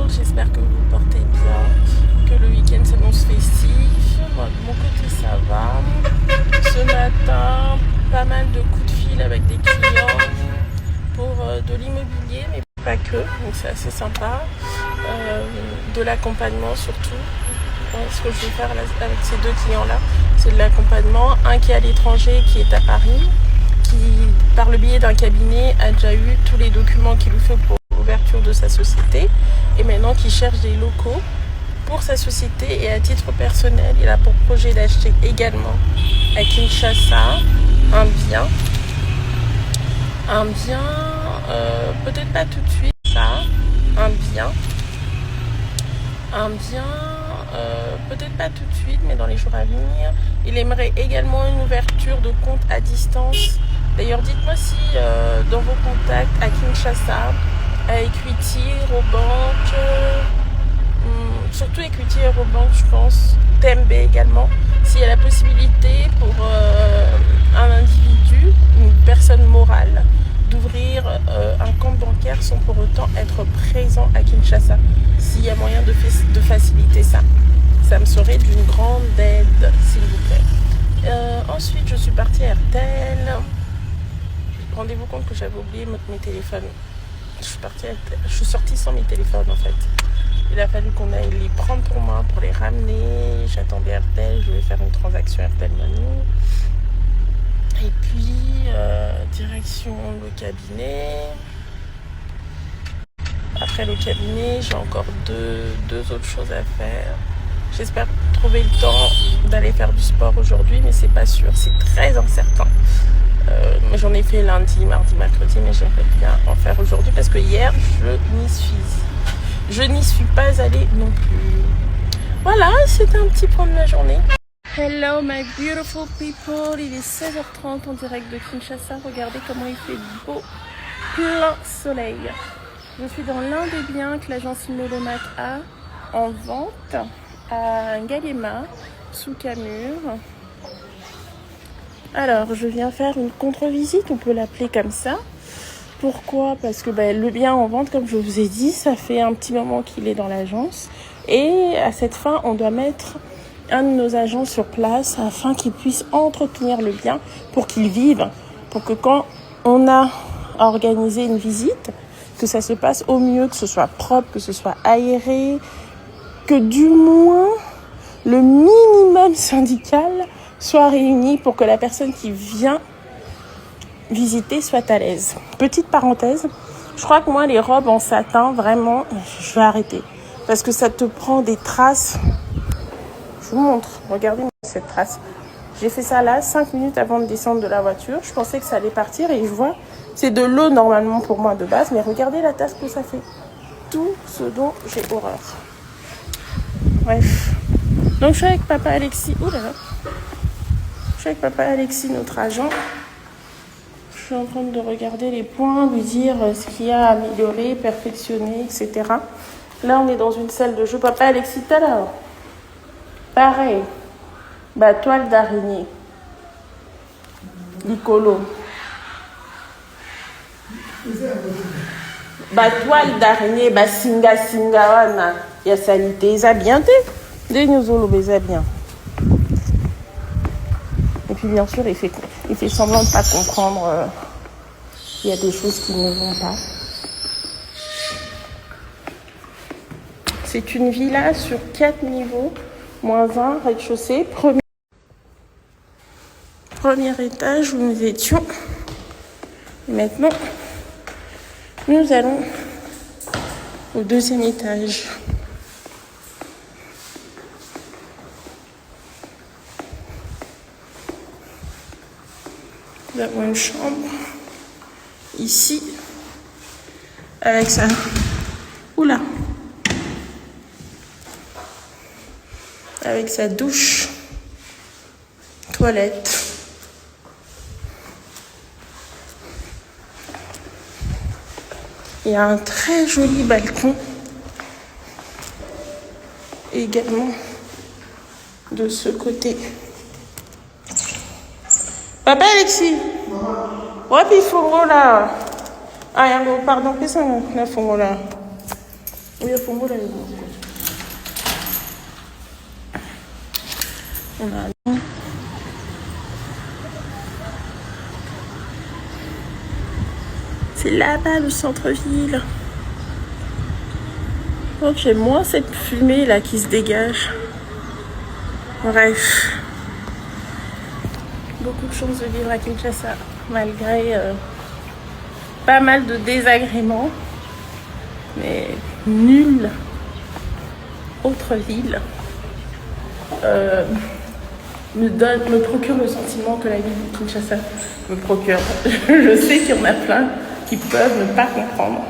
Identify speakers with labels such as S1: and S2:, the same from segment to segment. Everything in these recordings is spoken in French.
S1: j'espère que vous vous portez bien, que le week-end s'annonce festif. Moi, de mon côté, ça va. Ce matin, pas mal de coups de fil avec des clients pour de l'immobilier, mais pas que, donc c'est assez sympa. De l'accompagnement surtout. Ce que je vais faire avec ces deux clients-là, c'est de l'accompagnement. Un qui est à l'étranger, qui est à Paris, qui, par le biais d'un cabinet, a déjà eu tous les documents qu'il lui faut pour l'ouverture de sa société, et maintenant qui cherche des locaux pour sa société. Et à titre personnel, il a pour projet d'acheter également à Kinshasa un bien, peut-être pas tout de suite, un bien, peut-être pas tout de suite, mais dans les jours à venir. Il aimerait également une ouverture de compte à distance. D'ailleurs, dites-moi si dans vos contacts à Kinshasa, à Equity, Eurobank, surtout Equity, Eurobank, je pense, TMB également, s'il y a la possibilité pour un individu, une personne morale, d'ouvrir un compte bancaire sans pour autant être présent à Kinshasa. S'il y a moyen de faciliter ça, ça me serait d'une grande aide, s'il vous plaît. Ensuite, je suis partie à RTL. Rendez-vous compte que j'avais oublié mes téléphones. Je suis sortie sans mes téléphones en fait. Il a fallu qu'on aille les prendre pour moi, pour les ramener. J'attendais RTL, je voulais faire une transaction RTL Money. Et puis, direction le cabinet. Après le cabinet, j'ai encore deux autres choses à faire. J'espère trouver le temps d'aller faire du sport aujourd'hui, mais c'est pas sûr, c'est très incertain. Mais j'en ai fait lundi, mardi, mercredi, mais j'aimerais bien en faire aujourd'hui parce que hier, je n'y suis pas allée non plus. Voilà, c'était un petit point de ma journée. Hello my beautiful people, il est 16h30 en direct de Kinshasa. Regardez comment il fait beau, plein soleil. Je suis dans l'un des biens que l'agence Imolomat a en vente à Galema, sous Camur. Alors, je viens faire une contre-visite, on peut l'appeler comme ça. Pourquoi ? Parce que le bien en vente, comme je vous ai dit, ça fait un petit moment qu'il est dans l'agence. Et à cette fin, on doit mettre un de nos agents sur place afin qu'il puisse entretenir le bien pour qu'il vive. Pour que quand on a organisé une visite, que ça se passe au mieux, que ce soit propre, que ce soit aéré, que du moins le minimum syndical soit réuni pour que la personne qui vient visiter soit à l'aise. Petite parenthèse, je crois que moi les robes en satin, vraiment, je vais arrêter. Parce que ça te prend des traces. Je vous montre, regardez cette trace. J'ai fait ça là, 5 minutes avant de descendre de la voiture. Je pensais que ça allait partir et je vois, c'est de l'eau normalement pour moi de base, mais regardez la tasse que ça fait. Tout ce dont j'ai horreur. Bref. Donc je suis avec papa Alexis. Ouh là là. Je suis avec papa Alexis, notre agent. Je suis en train de regarder les points, lui dire ce qu'il y a à améliorer, perfectionner, etc. Là, on est dans une salle de jeu. Papa Alexis, tout à l'heure. Pareil. Toile d'araignée. Licolo. Toile d'araignée, singa wana. Ya salité, ça bien de nous olo bien. Et puis bien sûr, il fait semblant de ne pas comprendre. Il y a des choses qui ne vont pas. C'est une villa sur 4 niveaux, moins 1, rez-de-chaussée. Premier étage où nous étions. Et maintenant, nous allons au deuxième étage. Nous avons une chambre ici avec sa... Oula! Avec sa douche, toilette. Il y a un très joli balcon également de ce côté. Papa Alexis, wapi fongo là? Ah yango, pardon, qu'est-ce que c'est là fongo là? Uyafungula hiyo mlango. C'est là-bas le centre-ville. Donc j'aime moins cette fumée là qui se dégage. Bref. Beaucoup de chance de vivre à Kinshasa, malgré pas mal de désagréments. Mais nulle autre ville me procure le sentiment que la ville de Kinshasa me procure. Je sais qu'il y en a plein qui peuvent ne pas comprendre,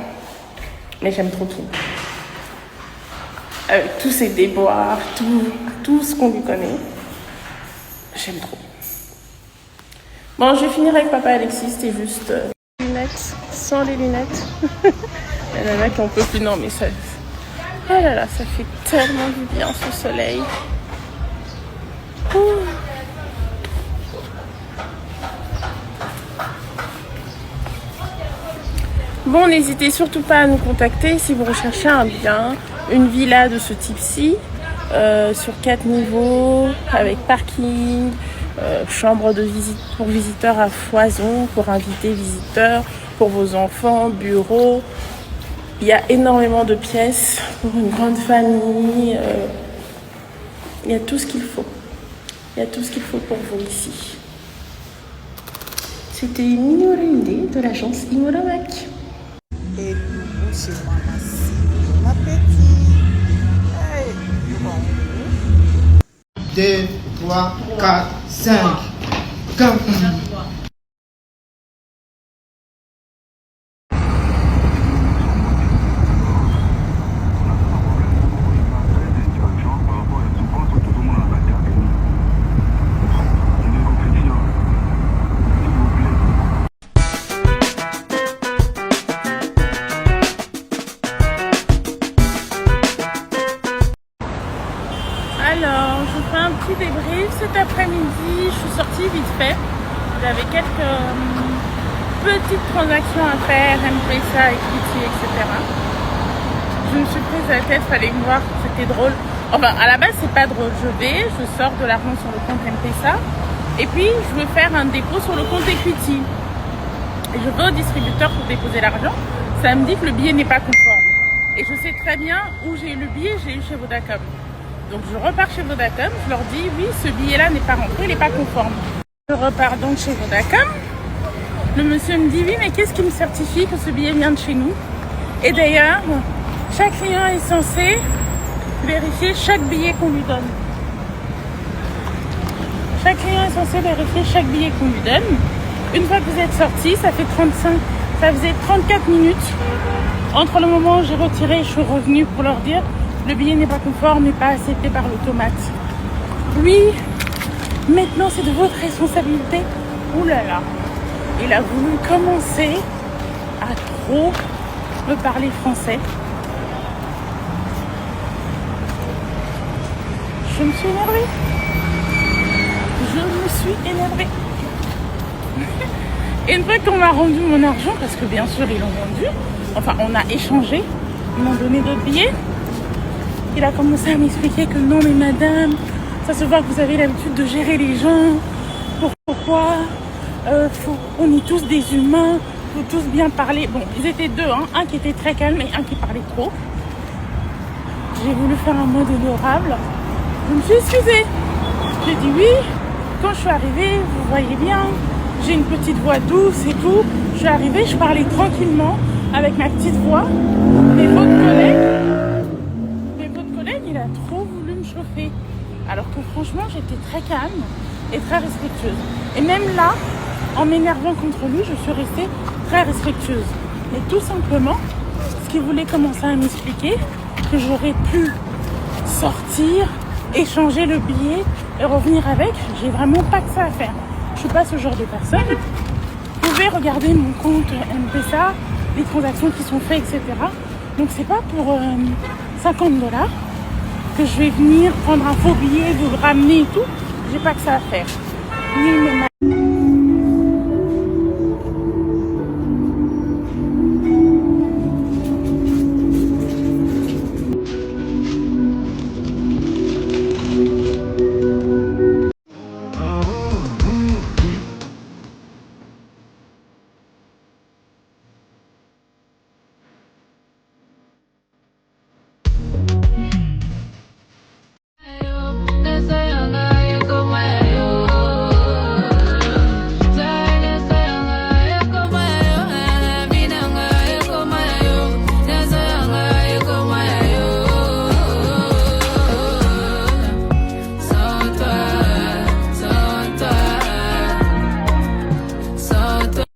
S1: mais j'aime trop Kin. Avec tous ses déboires, tout ce qu'on lui connaît, j'aime trop. Bon, je vais finir avec papa Alexis, c'était juste lunettes, sans les lunettes. Il y en a qui en peut plus, non mais ça... Oh là là, ça fait tellement du bien ce soleil. Ouh. Bon, n'hésitez surtout pas à nous contacter si vous recherchez un bien, une villa de ce type-ci, sur 4 niveaux, avec parking, chambre de visite pour visiteurs à foison, pour inviter visiteurs, pour vos enfants, bureau. Il y a énormément de pièces pour une grande famille. Il y a tout ce qu'il faut. Il y a tout ce qu'il faut pour vous ici. C'était Mino Rundé de l'agence Imolomac.
S2: Et nous, c'est maman, c'est ma petite. Hey, 2, 3, 4, 5. Comme.
S1: Alors, je fais un petit débrief cet après-midi. Je suis sortie vite fait. J'avais quelques petites transactions à faire, M-Pesa, Equity, etc. Je me suis prise à la tête, fallait me voir, c'était drôle. Enfin, à la base, c'est pas drôle. Je sors de l'argent sur le compte M-Pesa. Et puis, je veux faire un dépôt sur le compte Equity. Et je vais au distributeur pour déposer l'argent. Ça me dit que le billet n'est pas conforme. Et je sais très bien où j'ai eu le billet, j'ai eu chez Vodacom. Donc je repars chez Vodacom, je leur dis oui, ce billet-là n'est pas rentré, il n'est pas conforme. Je repars donc chez Vodacom. Le monsieur me dit oui, mais qu'est-ce qui me certifie que ce billet vient de chez nous? Et d'ailleurs, chaque client est censé vérifier chaque billet qu'on lui donne. Chaque client est censé vérifier chaque billet qu'on lui donne. Une fois que vous êtes sorti, ça faisait 34 minutes entre le moment où j'ai retiré et je suis revenue pour leur dire le billet n'est pas conforme et pas accepté par l'automate. Oui, maintenant c'est de votre responsabilité. Ouh là là. Il a voulu commencer à trop me parler français. Je me suis énervée. Et une fois qu'on m'a rendu mon argent, parce que bien sûr ils l'ont vendu, enfin on a échangé, ils m'ont donné d'autres billets. Il a commencé à m'expliquer que non mais madame, ça se voit que vous avez l'habitude de gérer les gens. Pourquoi on est tous des humains, faut tous bien parler. Bon, ils étaient deux, hein, un qui était très calme et un qui parlait trop. J'ai voulu faire un mode honorable. Je me suis excusée. J'ai dit oui, quand je suis arrivée, vous voyez bien, j'ai une petite voix douce et tout. Je suis arrivée, je parlais tranquillement avec ma petite voix. Mais votre collègue, il a trop voulu me chauffer. Alors que franchement, j'étais très calme et très respectueuse. Et même là, en m'énervant contre lui, je suis restée très respectueuse. Et tout simplement, ce qu'il voulait commencer à m'expliquer, que j'aurais pu sortir, échanger le billet et revenir avec, j'ai vraiment pas que ça à faire. Je suis pas ce genre de personne. Vous pouvez regarder mon compte M-Pesa, les transactions qui sont faites, etc. Donc c'est pas pour 50 $ que je vais venir prendre un faux billet, vous le ramener et tout. J'ai pas que ça à faire. Ni mes